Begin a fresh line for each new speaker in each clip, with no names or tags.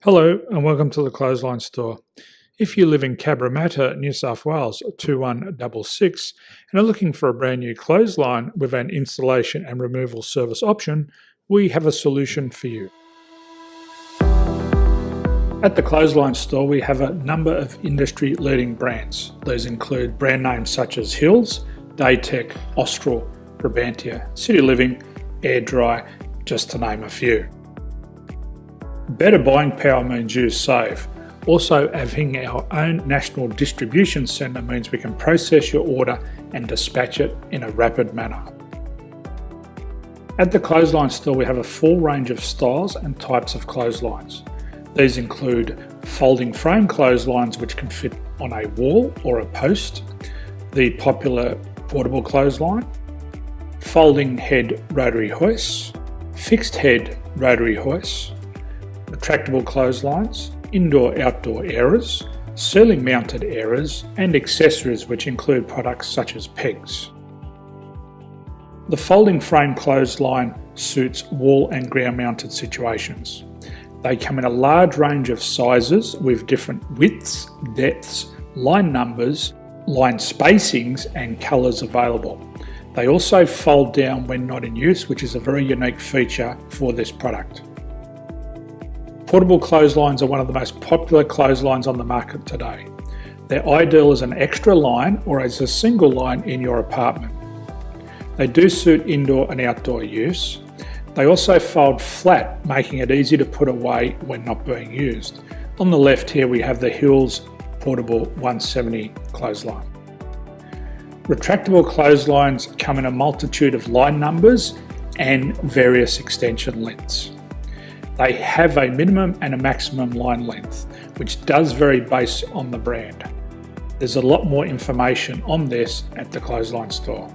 Hello and welcome to the Clothesline Store. If you live in Cabramatta, New South Wales 2166 and are looking for a brand new clothesline with an installation and removal service option, we have a solution for you. At the Clothesline Store we have a number of industry leading brands. These include brand names such as Hills, Daytech, Austral, Brabantia, City Living, Air Dry, just to name a few. Better buying power means you save. Also, having our own national distribution centre means we can process your order and dispatch it in a rapid manner. At the Clothesline Store we have a full range of styles and types of clotheslines. These include folding frame clotheslines which can fit on a wall or a post, the popular portable clothesline, folding head rotary hoists, fixed head rotary hoists, retractable clotheslines, indoor-outdoor airers, ceiling mounted airers and accessories which include products such as pegs. The folding frame clothesline suits wall and ground mounted situations. They come in a large range of sizes with different widths, depths, line numbers, line spacings and colours available. They also fold down when not in use, which is a very unique feature for this product. Portable clotheslines are one of the most popular clotheslines on the market today. They're ideal as an extra line or as a single line in your apartment. They do suit indoor and outdoor use. They also fold flat, making it easy to put away when not being used. On the left here we have the Hills Portable 170 clothesline. Retractable clotheslines come in a multitude of line numbers and various extension lengths. They have a minimum and a maximum line length, which does vary based on the brand. There's a lot more information on this at the Clothesline Store.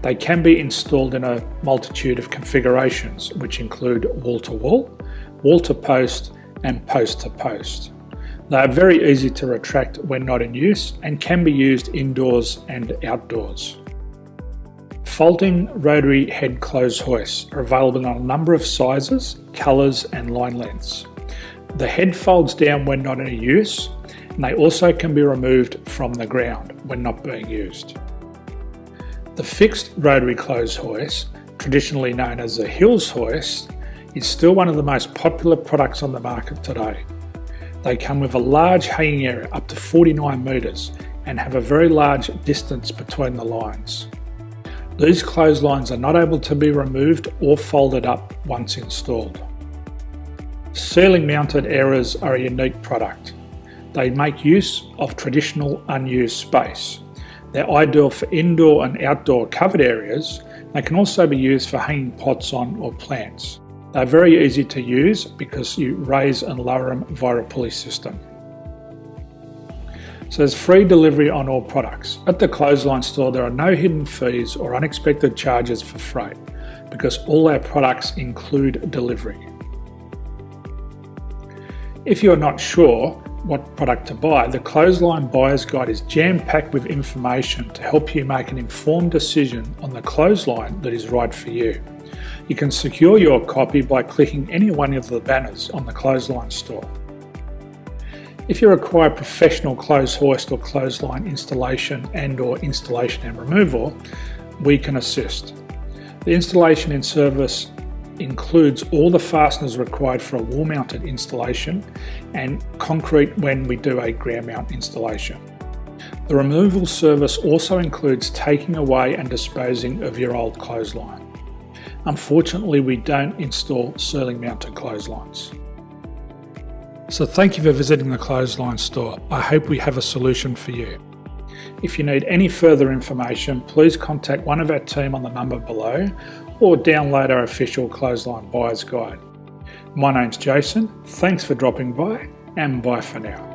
They can be installed in a multitude of configurations, which include wall-to-wall, wall-to-post and post-to-post. They are very easy to retract when not in use and can be used indoors and outdoors. Folding rotary head clothes hoists are available in a number of sizes, colours and line lengths. The head folds down when not in use, and they also can be removed from the ground when not being used. The fixed rotary clothes hoist, traditionally known as the Hills hoist, is still one of the most popular products on the market today. They come with a large hanging area up to 49 metres and have a very large distance between the lines. These clotheslines are not able to be removed or folded up once installed. Ceiling mounted airers are a unique product. They make use of traditional unused space. They're ideal for indoor and outdoor covered areas. They can also be used for hanging pots on or plants. They're very easy to use because you raise and lower them via a pulley system. So there's free delivery on all products. At the Clothesline Store there are no hidden fees or unexpected charges for freight because all our products include delivery. If you're not sure what product to buy, the Clothesline Buyer's Guide is jam-packed with information to help you make an informed decision on the clothesline that is right for you. You can secure your copy by clicking any one of the banners on the Clothesline Store. If you require professional clothes hoist or clothesline installation and/or installation and removal, we can assist. The installation and service includes all the fasteners required for a wall-mounted installation and concrete when we do a ground mount installation. The removal service also includes taking away and disposing of your old clothesline. Unfortunately, we don't install ceiling mounted clotheslines. So thank you for visiting the Clothesline Store. I hope we have a solution for you. If you need any further information, please contact one of our team on the number below or download our official Clothesline Buyer's Guide. My name's Jason, thanks for dropping by and bye for now.